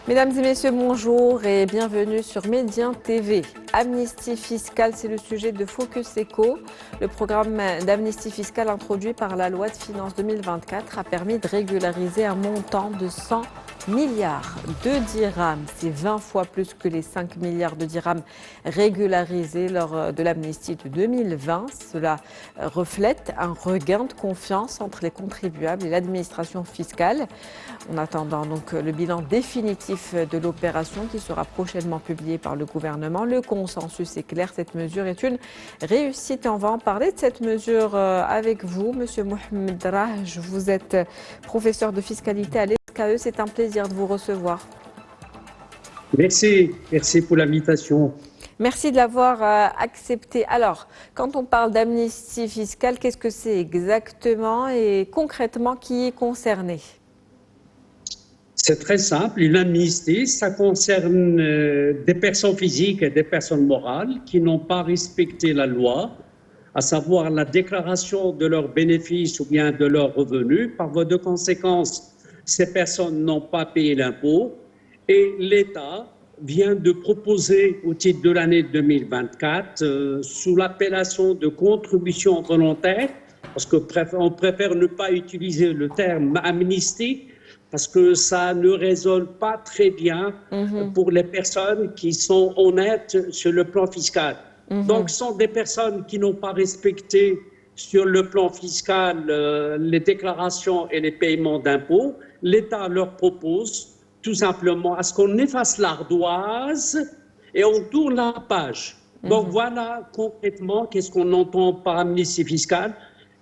Mesdames et messieurs, bonjour et bienvenue sur Médien TV. Amnistie fiscale, c'est le sujet de Focus Eco. Le programme d'amnistie fiscale introduit par la loi de finances 2024 a permis de régulariser un montant de 100 milliards de dirhams. C'est 20 fois plus que les 5 milliards de dirhams régularisés lors de l'amnistie de 2020. Cela reflète un regain de confiance entre les contribuables et l'administration fiscale. En attendant donc le bilan définitif de l'opération qui sera prochainement publié par le gouvernement, le consensus est clair, cette mesure est une réussite. On va en parler de cette mesure avec vous, Monsieur Mohamed Raj. Vous êtes professeur de fiscalité à l'ESKE, c'est un plaisir de vous recevoir. Merci pour l'invitation. Merci de l'avoir accepté. Alors, quand on parle d'amnistie fiscale, qu'est-ce que c'est exactement et concrètement qui est concerné ? C'est très simple. Une amnistie, ça concerne des personnes physiques et des personnes morales qui n'ont pas respecté la loi, à savoir la déclaration de leurs bénéfices ou bien de leurs revenus. Par voie de conséquence, ces personnes n'ont pas payé l'impôt et l'État vient de proposer au titre de l'année 2024, sous l'appellation de contribution volontaire, parce qu'on préfère ne pas utiliser le terme amnistie, parce que ça ne résonne pas très bien pour les personnes qui sont honnêtes sur le plan fiscal. Donc, ce sont des personnes qui n'ont pas respecté sur le plan fiscal les déclarations et les paiements d'impôts. L'État leur propose tout simplement à ce qu'on efface l'ardoise et on tourne la page. Donc, voilà concrètement qu'est-ce qu'on entend par amnistie fiscale.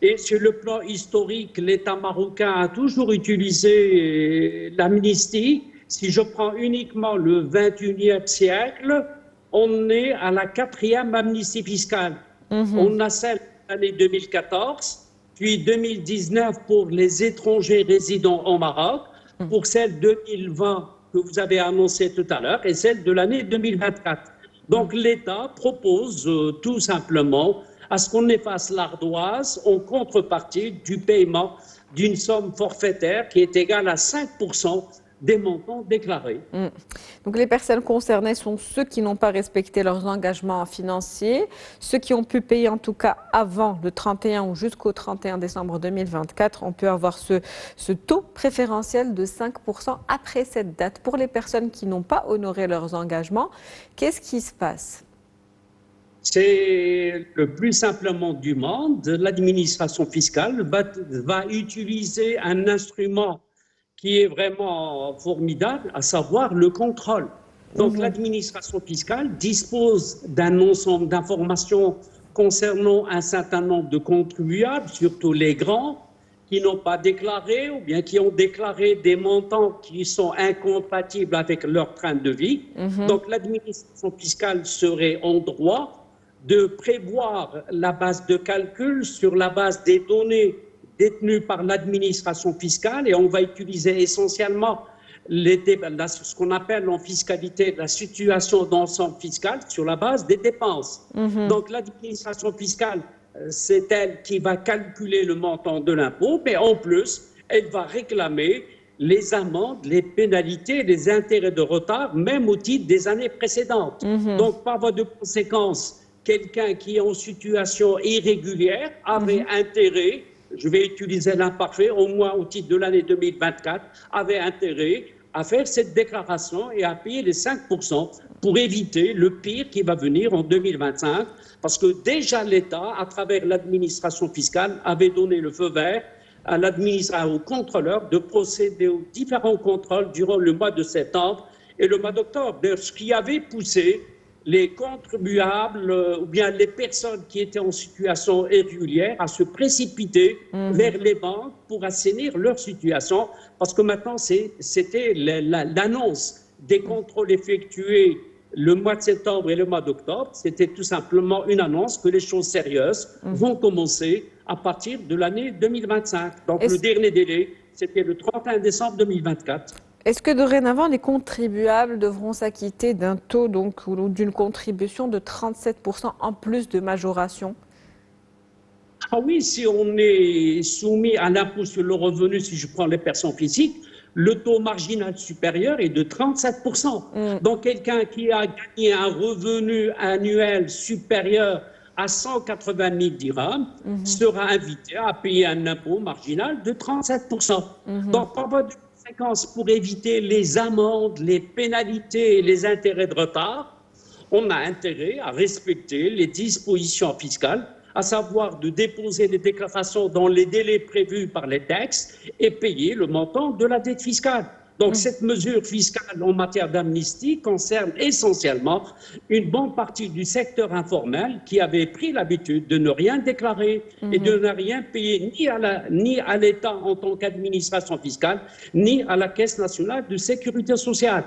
Et sur le plan historique, l'État marocain a toujours utilisé l'amnistie. Si je prends uniquement le 21e siècle, on est à la 4e amnistie fiscale. On a celle de l'année 2014, puis 2019 pour les étrangers résidant au Maroc, pour celle 2020 que vous avez annoncée tout à l'heure, et celle de l'année 2024. Donc l'État propose tout simplement à ce qu'on efface l'ardoise en contrepartie du paiement d'une somme forfaitaire qui est égale à 5% des montants déclarés. Donc les personnes concernées sont ceux qui n'ont pas respecté leurs engagements financiers, ceux qui ont pu payer en tout cas avant le 31 ou jusqu'au 31 décembre 2024. On peut avoir ce taux préférentiel de 5% après cette date. Pour les personnes qui n'ont pas honoré leurs engagements, qu'est-ce qui se passe ? C'est le plus simplement du monde. L'administration fiscale va utiliser un instrument qui est vraiment formidable, à savoir le contrôle. Donc l'administration fiscale dispose d'un ensemble d'informations concernant un certain nombre de contribuables, surtout les grands, qui n'ont pas déclaré ou bien qui ont déclaré des montants qui sont incompatibles avec leur train de vie. Donc l'administration fiscale serait en droit de prévoir la base de calcul sur la base des données détenues par l'administration fiscale, et on va utiliser essentiellement ce qu'on appelle en fiscalité la situation d'ensemble fiscal sur la base des dépenses. Donc l'administration fiscale, c'est elle qui va calculer le montant de l'impôt, mais en plus, elle va réclamer les amendes, les pénalités, les intérêts de retard, même au titre des années précédentes. Donc, par voie de conséquence, quelqu'un qui est en situation irrégulière avait intérêt, je vais utiliser l'imparfait, au moins au titre de l'année 2024, avait intérêt à faire cette déclaration et à payer les 5% pour éviter le pire qui va venir en 2025, parce que déjà l'État, à travers l'administration fiscale, avait donné le feu vert au contrôleur de procéder aux différents contrôles durant le mois de septembre et le mois d'octobre. Ce qui avait poussé les contribuables ou bien les personnes qui étaient en situation irrégulière à se précipiter vers les banques pour assainir leur situation, parce que maintenant c'était l'annonce des contrôles effectués le mois de septembre et le mois d'octobre, c'était tout simplement une annonce que les choses sérieuses vont commencer à partir de l'année 2025. Donc le dernier délai, c'était le 31 décembre 2024. Est-ce que dorénavant, les contribuables devront s'acquitter d'un taux donc, ou d'une contribution de 37% en plus de majoration ? Ah oui, si on est soumis à l'impôt sur le revenu, si je prends les personnes physiques, le taux marginal supérieur est de 37%. Donc quelqu'un qui a gagné un revenu annuel supérieur à 180 000 dirhams sera invité à payer un impôt marginal de 37%. Donc, par voie de conséquence, pour éviter les amendes, les pénalités et les intérêts de retard, on a intérêt à respecter les dispositions fiscales, à savoir de déposer les déclarations dans les délais prévus par les textes et payer le montant de la dette fiscale. Donc, cette mesure fiscale en matière d'amnistie concerne essentiellement une bonne partie du secteur informel qui avait pris l'habitude de ne rien déclarer et de ne rien payer ni à l'État en tant qu'administration fiscale, ni à la Caisse nationale de sécurité sociale.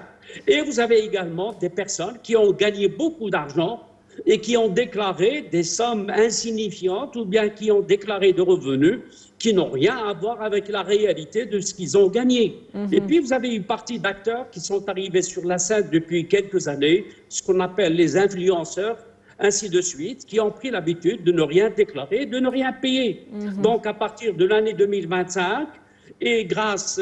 Et vous avez également des personnes qui ont gagné beaucoup d'argent et qui ont déclaré des sommes insignifiantes ou bien qui ont déclaré des revenus qui n'ont rien à voir avec la réalité de ce qu'ils ont gagné. Et puis, vous avez une partie d'acteurs qui sont arrivés sur la scène depuis quelques années, ce qu'on appelle les influenceurs, ainsi de suite, qui ont pris l'habitude de ne rien déclarer, de ne rien payer. Donc, à partir de l'année 2025, et grâce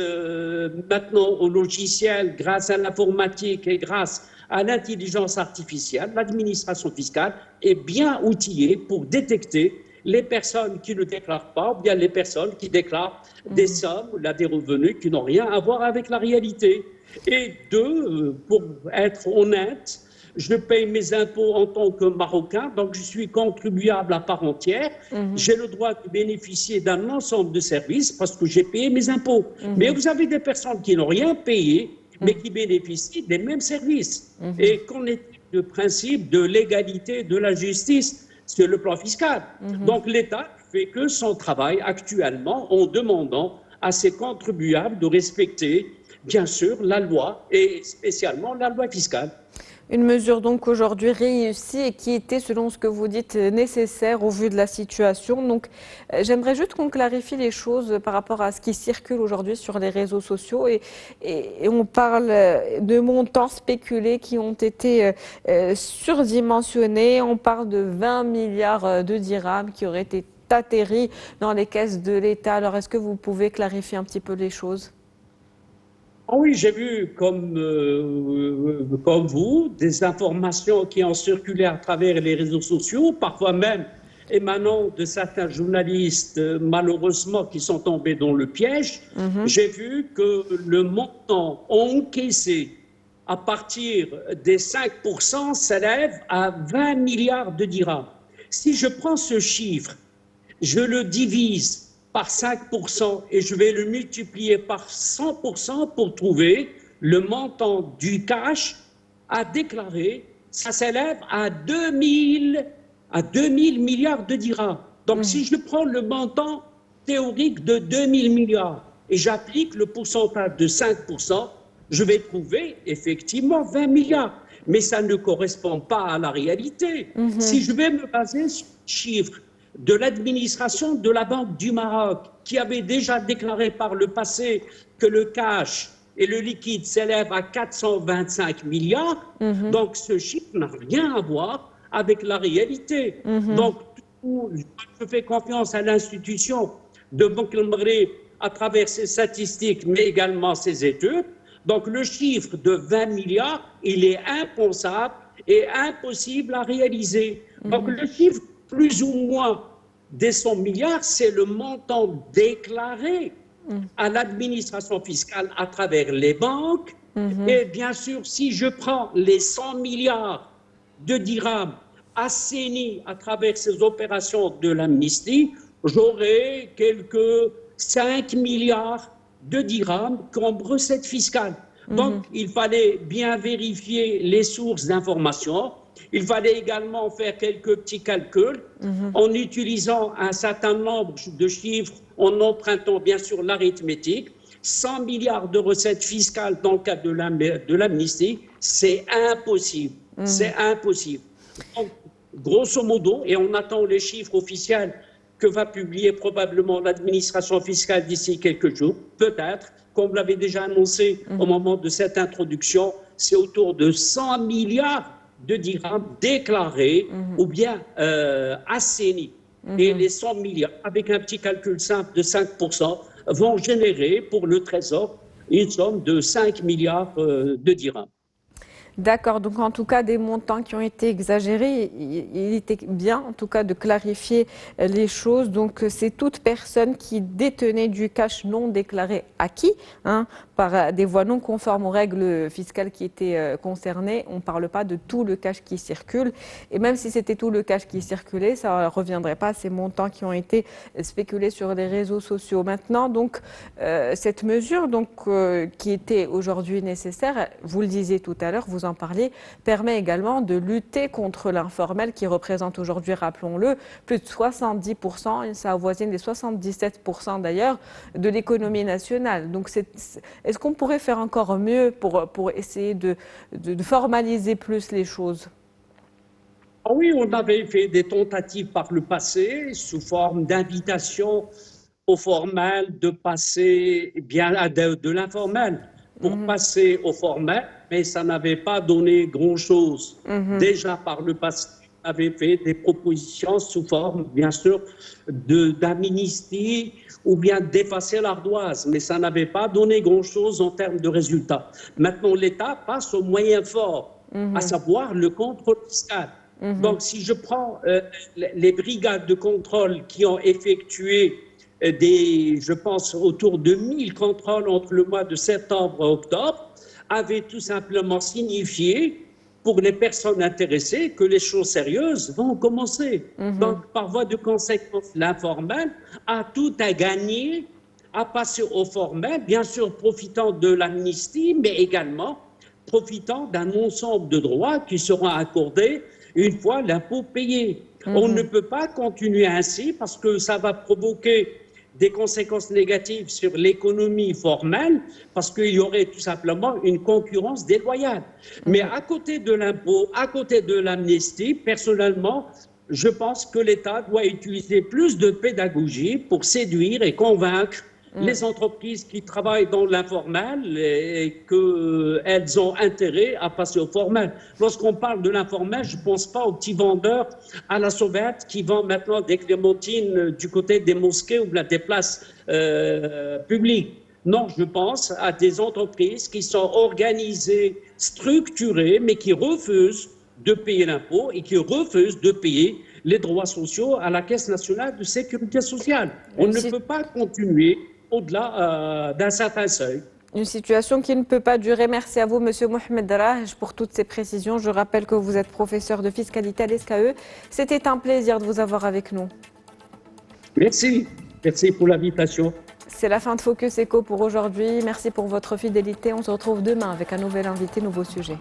maintenant au logiciel, grâce à l'informatique et grâce à l'intelligence artificielle, l'administration fiscale est bien outillée pour détecter les personnes qui ne déclarent pas ou bien les personnes qui déclarent des sommes ou des revenus qui n'ont rien à voir avec la réalité. Et deux, pour être honnête, je paye mes impôts en tant que Marocain, donc je suis contribuable à part entière. J'ai le droit de bénéficier d'un ensemble de services parce que j'ai payé mes impôts. Mais vous avez des personnes qui n'ont rien payé, mais qui bénéficient des mêmes services. Et qu'on ait le principe de l'égalité de la justice sur le plan fiscal. Donc l'État fait que son travail actuellement en demandant à ses contribuables de respecter, bien sûr, la loi et spécialement la loi fiscale. Une mesure donc aujourd'hui réussie et qui était, selon ce que vous dites, nécessaire au vu de la situation. Donc j'aimerais juste qu'on clarifie les choses par rapport à ce qui circule aujourd'hui sur les réseaux sociaux et on parle de montants spéculés qui ont été surdimensionnés. On parle de 20 milliards de dirhams qui auraient été atterris dans les caisses de l'État. Alors est-ce que vous pouvez clarifier un petit peu les choses ? Ah oui, j'ai vu comme vous des informations qui ont circulé à travers les réseaux sociaux, parfois même émanant de certains journalistes malheureusement qui sont tombés dans le piège. J'ai vu que le montant encaissé à partir des 5% s'élève à 20 milliards de dirhams. Si je prends ce chiffre, je le divise par 5% et je vais le multiplier par 100% pour trouver le montant du cash à déclarer. Ça s'élève à 2000 milliards de dirhams. Donc si je prends le montant théorique de 2000 milliards et j'applique le pourcentage de 5%, je vais trouver effectivement 20 milliards. Mais ça ne correspond pas à la réalité. Si je vais me baser sur le chiffre de l'administration de la Banque du Maroc, qui avait déjà déclaré par le passé que le cash et le liquide s'élèvent à 425 milliards, donc ce chiffre n'a rien à voir avec la réalité. Donc, je fais confiance à l'institution de Banque El Maghreb à travers ses statistiques, mais également ses études. Donc, le chiffre de 20 milliards, il est impensable et impossible à réaliser. Donc, le chiffre plus ou moins des 100 milliards, c'est le montant déclaré à l'administration fiscale à travers les banques. Et bien sûr, si je prends les 100 milliards de dirhams assainis à travers ces opérations de l'amnistie, j'aurai quelques 5 milliards de dirhams comme recette fiscale. Donc, il fallait bien vérifier les sources d'information. Il fallait également faire quelques petits calculs en utilisant un certain nombre de chiffres, en empruntant bien sûr l'arithmétique. 100 milliards de recettes fiscales dans le cadre de l'amnistie, c'est impossible. C'est impossible. Donc, grosso modo, et on attend les chiffres officiels que va publier probablement l'administration fiscale d'ici quelques jours, peut-être, comme vous l'avez déjà annoncé au moment de cette introduction, c'est autour de 100 milliards de dirhams déclarés ou bien assainis. Et les 100 milliards, avec un petit calcul simple de 5%, vont générer pour le Trésor une somme de 5 milliards de dirhams. D'accord, donc en tout cas des montants qui ont été exagérés, il était bien en tout cas de clarifier les choses. Donc c'est toute personne qui détenait du cash non déclaré acquis hein, par des voies non conformes aux règles fiscales qui étaient concernées. On ne parle pas de tout le cash qui circule. Et même si c'était tout le cash qui circulait, ça ne reviendrait pas à ces montants qui ont été spéculés sur les réseaux sociaux. Maintenant, donc, cette mesure donc, qui était aujourd'hui nécessaire, vous le disiez tout à l'heure, vous en parliez, permet également de lutter contre l'informel qui représente aujourd'hui, rappelons-le, plus de 70%, et ça avoisine les 77% d'ailleurs, de l'économie nationale. Donc est-ce qu'on pourrait faire encore mieux pour essayer de formaliser plus les choses? Oui, on avait fait des tentatives par le passé sous forme d'invitation au formel de passer bien à de l'informel pour passer au formel, mais ça n'avait pas donné grand-chose. Déjà par le passé, on avait fait des propositions sous forme, bien sûr, d'amnistie ou bien d'effacer l'ardoise, mais ça n'avait pas donné grand-chose en termes de résultats. Maintenant, l'État passe aux moyens forts, à savoir le contrôle fiscal. Donc, si je prends les brigades de contrôle qui ont effectué je pense, autour de 1000 contrôles entre le mois de septembre et octobre, avaient tout simplement signifié pour les personnes intéressées que les choses sérieuses vont commencer. Donc, par voie de conséquence, l'informel a tout à gagner à passer au formel, bien sûr profitant de l'amnistie, mais également profitant d'un ensemble de droits qui seront accordés une fois l'impôt payé. On ne peut pas continuer ainsi parce que ça va provoquer des conséquences négatives sur l'économie formelle parce qu'il y aurait tout simplement une concurrence déloyale. Mais à côté de l'impôt, à côté de l'amnistie, personnellement, je pense que l'État doit utiliser plus de pédagogie pour séduire et convaincre les entreprises qui travaillent dans l'informel et qu'elles ont intérêt à passer au formel. Lorsqu'on parle de l'informel, je ne pense pas aux petits vendeurs à la sauvette qui vendent maintenant des clémentines du côté des mosquées ou des places publiques. Non, je pense à des entreprises qui sont organisées, structurées, mais qui refusent de payer l'impôt et qui refusent de payer les droits sociaux à la Caisse nationale de sécurité sociale. On ne peut pas continuer au-delà d'un certain seuil. Une situation qui ne peut pas durer. Merci à vous, Monsieur Mohamed Daraj, pour toutes ces précisions. Je rappelle que vous êtes professeur de fiscalité à l'SKE. C'était un plaisir de vous avoir avec nous. Merci. Merci pour l'invitation. C'est la fin de Focus Eco pour aujourd'hui. Merci pour votre fidélité. On se retrouve demain avec un nouvel invité, nouveau sujet.